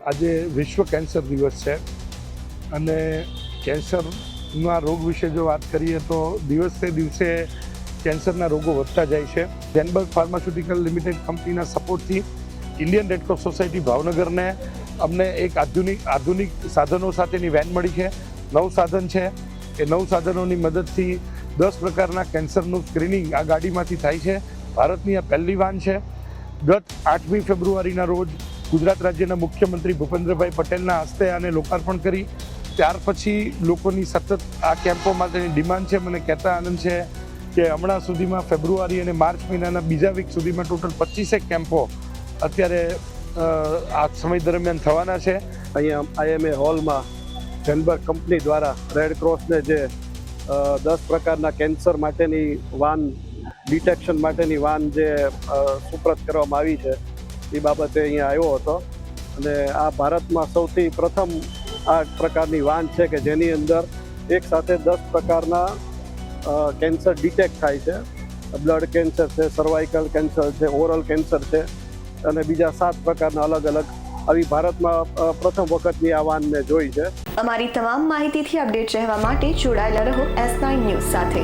આજે વિશ્વ કેન્સર દિવસ છે અને કેન્સરના રોગ વિશે જો વાત કરીએ તો દિવસે દિવસે કેન્સરના રોગો વધતા જાય છે. જેનબર્ગ ફાર્માસ્યુટિકલ લિમિટેડ કંપનીના સપોર્ટથી ઇન્ડિયન રેડક્રોસ સોસાયટી ભાવનગરને અમને એક આધુનિક સાધનો સાથેની વેન મળી છે. 9 સાધન છે. એ 9 સાધનોની મદદથી 10 પ્રકારના કેન્સરનું સ્ક્રીનિંગ આ ગાડીમાંથી થાય છે. ભારતની આ પહેલી વાન છે. ગત 8મી ફેબ્રુઆરીના રોજ ગુજરાત રાજ્યના મુખ્યમંત્રી ભૂપેન્દ્રભાઈ પટેલના હસ્તે આને લોકાર્પણ કરી. ત્યાર પછી લોકોની સતત આ કેમ્પો માટેની ડિમાન્ડ છે. મને કહેતા આનંદ છે કે હમણાં સુધીમાં ફેબ્રુઆરી અને માર્ચ મહિનાના બીજા વીક સુધીમાં ટોટલ 25 કેમ્પો અત્યારે આ સમય દરમિયાન થવાના છે. અહીંયા આઈએમએ હોલમાં જેનબર્ગ કંપની દ્વારા રેડક્રોસને જે 10 પ્રકારના કેન્સર માટેની વાન, ડિટેક્શન માટેની વાન જે સુપ્રત કરવામાં આવી છે એ બાબતે અહીંયા આવ્યો હતો. અને આ ભારતમાં સૌથી પ્રથમ આ પ્રકારની વાન છે કે જેની અંદર એક સાથે 10 પ્રકારના કેન્સર ડિટેક્ટ થાય છે. બ્લડ કેન્સર છે, સર્વાઇકલ કેન્સર છે, ઓરલ કેન્સર છે અને બીજા 7 પ્રકારના અલગ અલગ આવી ભારતમાં પ્રથમ વખતની આ વાન મેં જોઈ છે. અમારી તમામ માહિતીથી અપડેટ રહેવા માટે જોડાયેલા રહો S9 ન્યૂઝ સાથે.